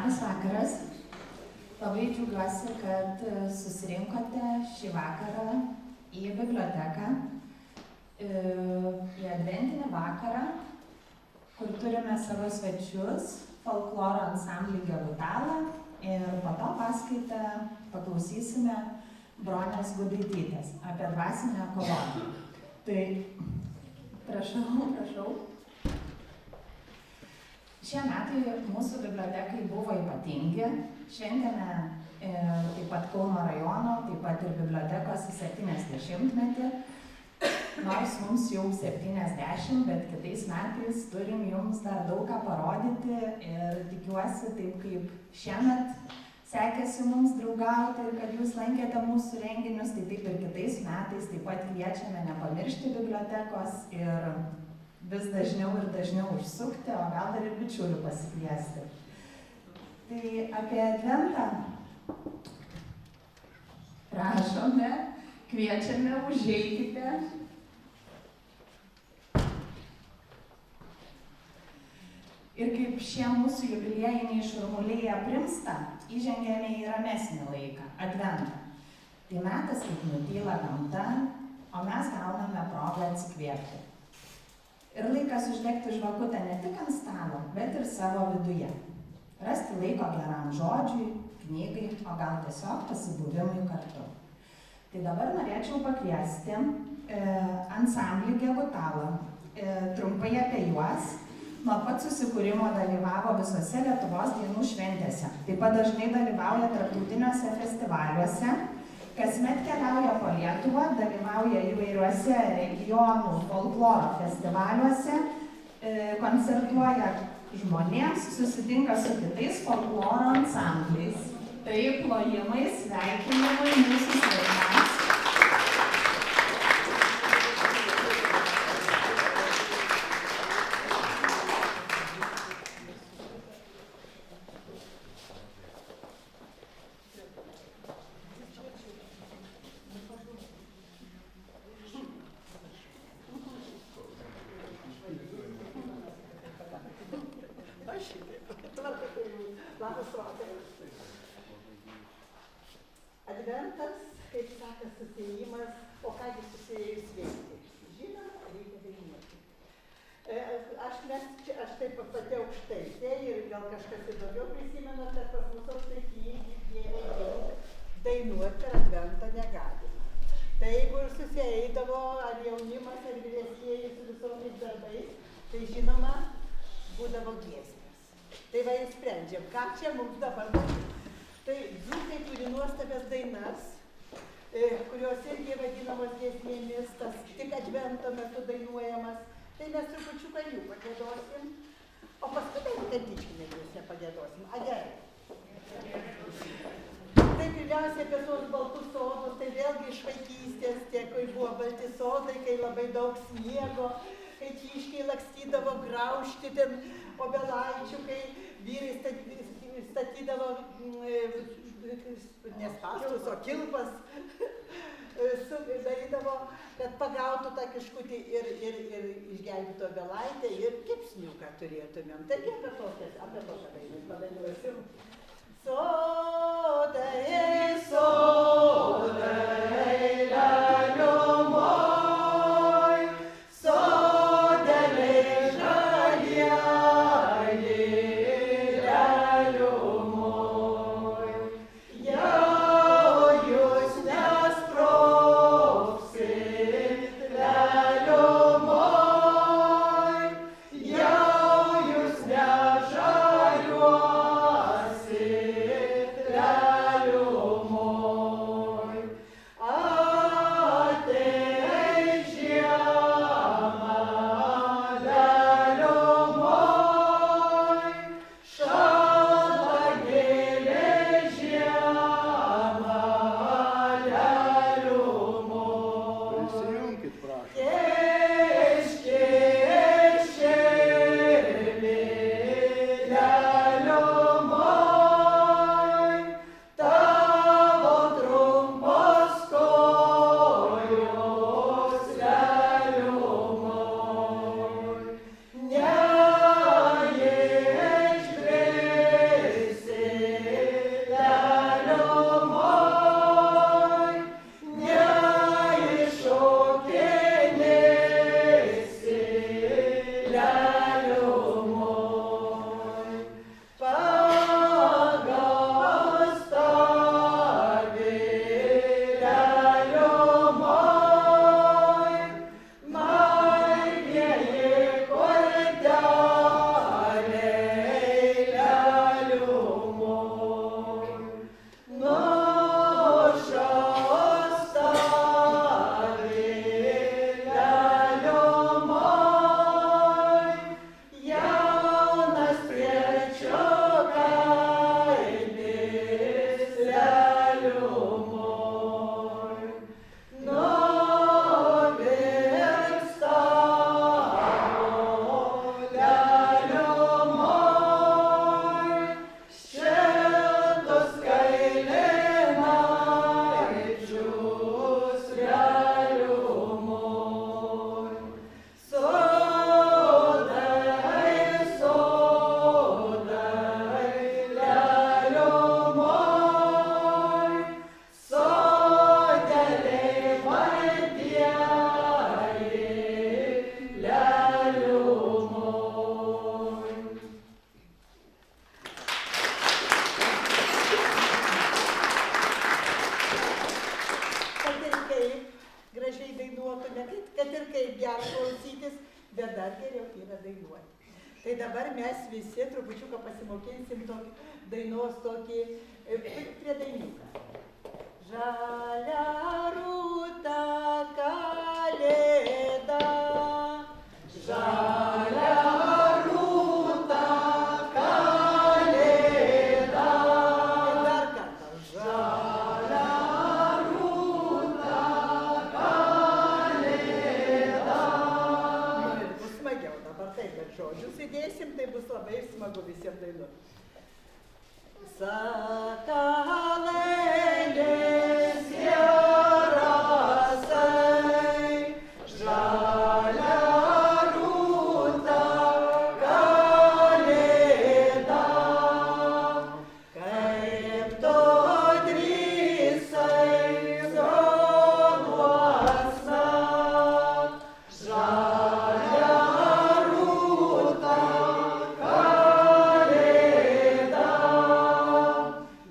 Labas vakaras. Labai džiaugiuosi, kad susirinkote šį vakarą į biblioteką, į adventinį vakarą, kur turime savo svečius, folkloro ansamblį Gegutala ir po to paskaitą paklausysime Bronės Gudaitytės apie dvasinę ekologiją. Tai prašau. Šie metai mūsų bibliotekai buvo ypatingi. Šventėme taip pat Kauno rajono, taip pat ir bibliotekos 70-metį. Nors mums jau 70, bet kitais metais turim jums dar daug ką parodyti ir tikiuosi, taip kaip šiemet sekėsi mums draugauti ir kad jūs lankėte mūsų renginius, tai taip ir kitais metais taip pat kviečiame nepamiršti bibliotekos ir vis dažniau ir dažniau užsukti, o gal dar ir bičiulių pasikviesti. Tai apie adventą prašome, kviečiame, užeikite. Ir kaip šie mūsų jubiliejiniai šurmuliai aprimsta, įžengėme į ramesnį laiką, adventą. Tai metas, kaip nutyla gamta, o mes gauname progą atsikvėpti. Ir laikas uždegti žvakutę ne tik ant stalo, bet ir savo viduje. Rasti laiko geram žodžiui, knygai, o gal tiesiog pasibuvimui kartu. Tai dabar norėčiau pakviesti ansamblį Gegutala. Trumpai apie juos. Nuo pat susikūrimo dalyvavo visose Lietuvos dainų šventėse. Taip pat dažnai dalyvauja tarptautiniuose festivaliuose. Kasmet keliauja po Lietuvą, dalyvauja įvairiuose regionų folkloro festivaliuose, koncertuoja žmonėms, susitinka su kitais folkloro ansambliais. Tai plojimai, sveikinimai mūsų svečiams. Adventas, kaip sako, susiejimas, o kągi susiejus veikti? Žinoma, reikia dainuoti. Aš taip pati aukštaitė ir gal kažkas ir daugiau prisimena, kad pas mus aukštaitėje dainuoti per adventą negalima. Tai jeigu ir susieidavo ar jaunimas, ar vyresnieji su visomis darbais, tai žinoma, būdavo giesmės. Tai va ir sprendžiam, ką čia mums dabar daryti. Tai dzūkai turi nuostabias dainas, kurios irgi vadinamos giesmėmis, tas tik advento metu dainuojamas. Tai mes trupučiuką jų pagiedosim, o paskui tai kantičkinę giesmę pagiedosim. A gerai. Tai pirmiausia apie tuos baltus sodus, tai vėlgi iš vaikystės, tie, kai buvo balti sodai, kai labai daug sniego, kai kiškiai lakstydavo graužti ten obelaičių, kai vyrai statydavo ne spąstus, o kilpas, darydavo, kad pagautų tą kiškutį ir išgelbėtų obelaitę ir kepsniuką turėtumėm. Taigi apie tokią dainą padainuosim. Sodai, sodai, leliumoj, sodeliai žalieji, leliumoj, jau jūs nesprogsit, leliumoj, jau jūs nežaliuosit, dabar mes visi trupučiuką pasimokinsim tokį dainos tokį prie dainiuką. Žalia rūta kalėda, žalia rūta kalėda. Ir dar kartą. Žalia rūta kalėda. Nu ir bus smagiau dabar taip, bet žodžius įdėsim, tai bus labai smagu visiems dainuoti. Sakalėlės gerasai, žalia rūta kalėda, kaip tu drįsai zonuosna, žalia rūta kalėda.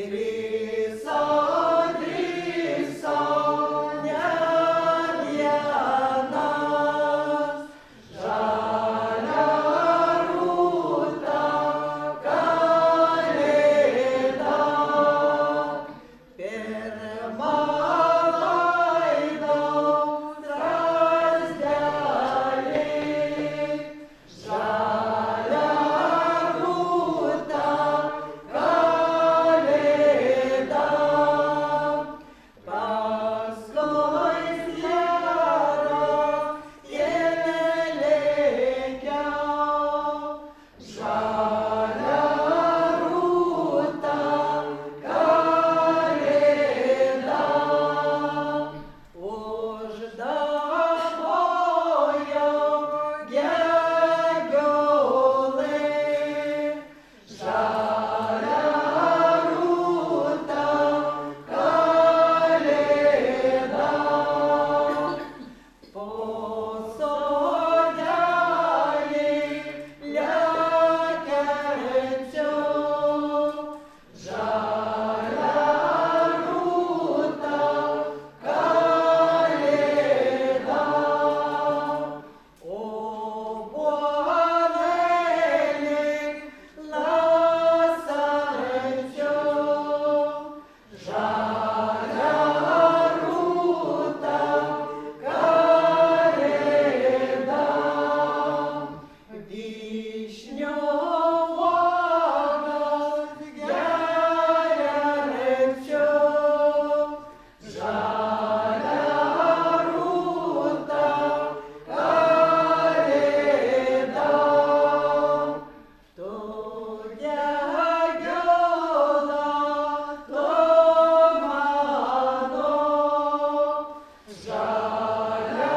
Drįso, drįso, ne vienas, žalia rūta kalėda. Pirma laidos strazdelį, žalia rūta kalėda. Paskui sieros įlekiau, žalia rūta kalėda. Uždabojau gegiulai, žalia rūta kalėda. Po sodelį lekiančiau, žalia rūta kalėda. Obuolėlį lasančiau, žalia rūta kalėda. Vyšnių uogas geriančiau, žalia rūta kalėda. Tu gegiula, tu mano, žalia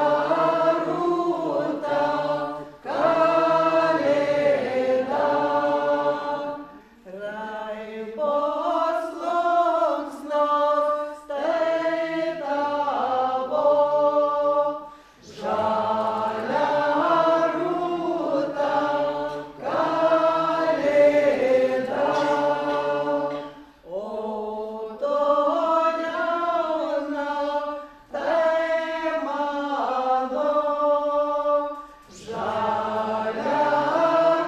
rūta kalėda. Raibos plunksnos tai tavo, žalia rūta kalėda. O toliauna tai mano, žalia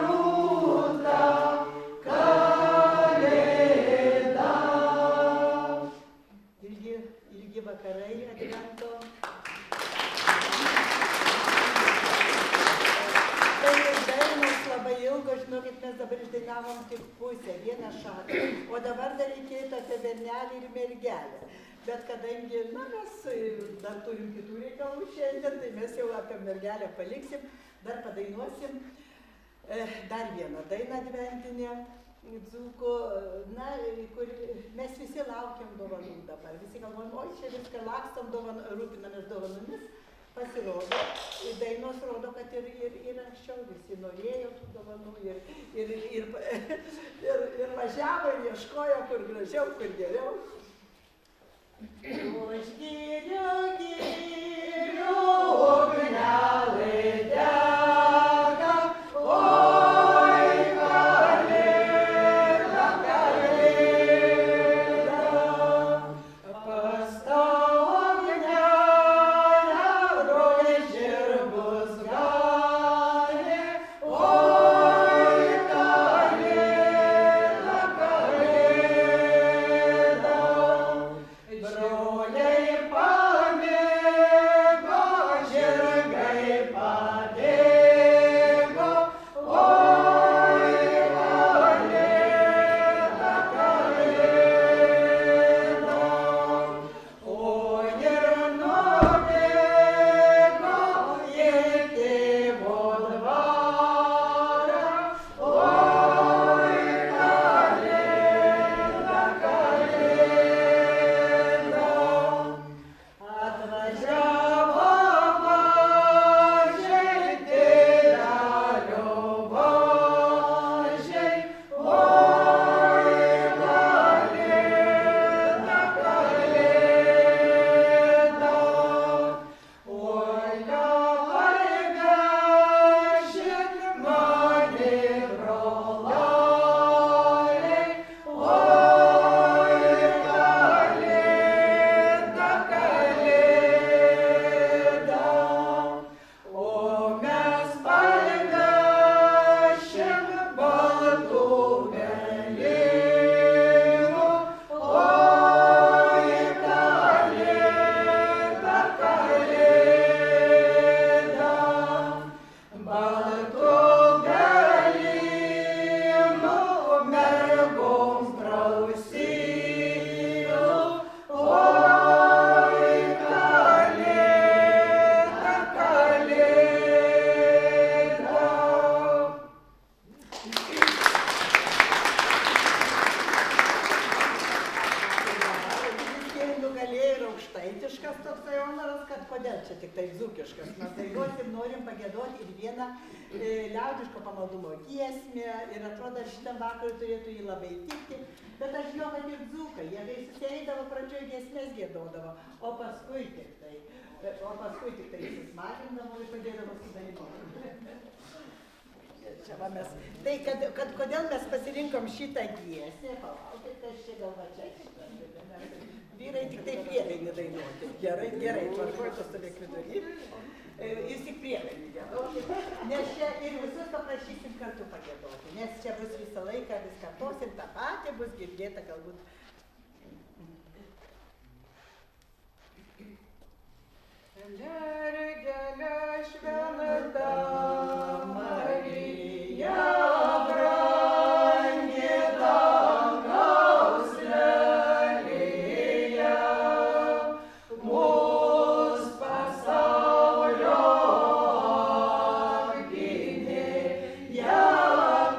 rūta kalėda. Ilgi vakarai advento. Tai dainos labai ilgos, žinokit, mes dabar išdainavom tik pusę, vieną šaką, o dabar dar reikėtų apie bernelį ir mergelę. Bet kadangi, mes dar turim kitų reikalų šiandien, tai mes jau apie mergelę paliksim, dar padainuosim dar vieną dainą adventinę dzūkų, kur mes visi laukiam dovanų dabar. Visi galvojam, oi, čia viską lakstam, rūpinamės dovanomis. Pasirodo, dainos rodo, kad ir anksčiau visi norėjo tų dovanų ir važiavo ir ieškojo, kur gražiau, kur geriau. Už girių ugnelė dega, oi, kalėda, kalėda. Pas tą ugnelę broliai žirgus ganė, oi, čia tik tai dzūkiškas. Mes dainuosim, norim pagėdoti ir vieną liaudiško pamaldumo giesmę ir atrodo, šitam vakarui turėtų jį labai tikti. Bet aš žinau, kad ir dzūkai, jie kai susieidavo pradžioje giesmės gėdodavo, o paskui tik tai įsismagindavo ir padėdavo sudainuoti. Čia va mes. Tai kodėl mes pasirinkom šitą giesmę, palaukit, aš čia gal va čia šitą. Vyrai tik tai priedainį dainuoti. Gerai, tvarkoj, tu stovėk vidury. Jūs tik priedainį giedokit. Nes čia ir visus paprašysim kartu pagėdoti. Nes čia bus visą laiką, vis kartosim tą patį, bus girdėta galbūt. Mergelė šventa Marija, brangi dangaus lelija, mus pasaulio apgynė, ją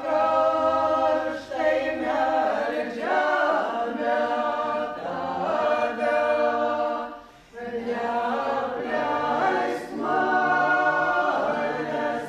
karštai meldžiame tave. Neapleisk manęs,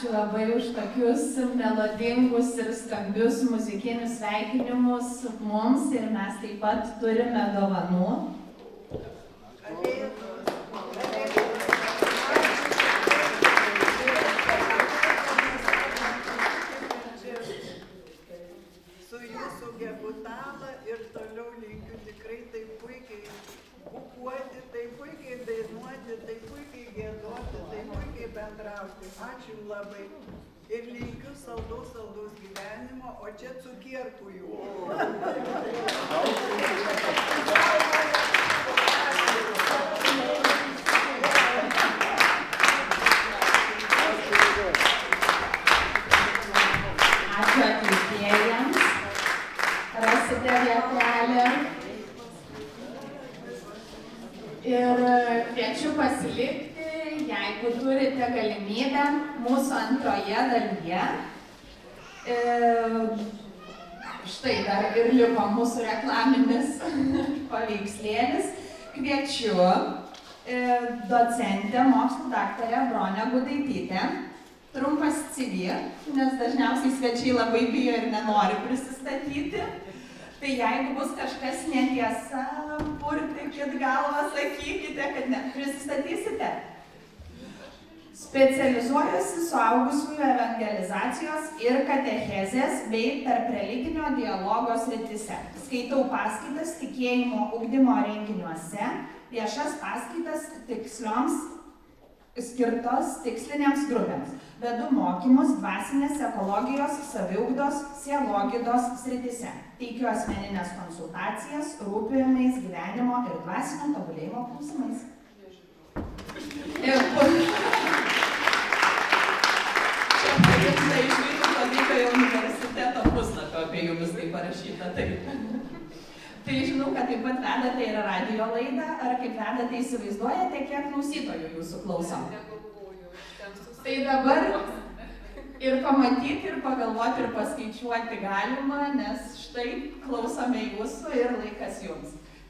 Ačiū labai už tokius melodingus ir skambius muzikinius sveikinimus mums ir mes taip pat turime dovanų. Su jūsų gebutala ir toliau linkiu tikrai taip puikiai bukuoti, taip puikiai dainuoti, taip puikiai giedoti, taip puikiai bendrauti. Ačiū labai. Ir linkiu saldaus gyvenimo, o čia cukierkų jų. Ačiū atlikėjams. Rasite vietelę. Ir kviečiu pasilikti, jeigu turite galimybę, mūsų antroje dalyje. Štai dar ir liko mūsų reklaminis paveikslėlis. Kviečiu docentę, mokslų daktarę Bronę Gudaitytę. Trumpas CV, nes dažniausiai svečiai labai bijo ir nenori prisistatyti. Tai jeigu bus kažkas netiesa, purtikit galvą, sakykite, kad ne. Prisistatysite? Specializuojuosi suaugusiųjų evangelizacijos ir katechezės bei tarpreliginio dialogo srityse. Skaitau paskaitas tikėjimo ugdymo renginiuose, viešas paskaitas skirtos tikslinėms grupėms. Vedu mokymus dvasinės ekologijos, saviugdos, sielogydos srityse. Teikiu asmeninės konsultacijas rūpimais gyvenimo ir dvasinio tobulėjimo klausimais. Čia patikta iš Vytauto Didžiojo universiteto puslapio apie jumis tai parašyta. Tai žinau, kad taip pat vedate ir radijo laidą, ar kaip vedate įsivaizduojate, kiek klausytojų jūsų klausom. Tai dabar ir pamatyti, ir pagalvoti, ir paskaičiuoti galima, nes štai klausome jūsų ir laikas jums.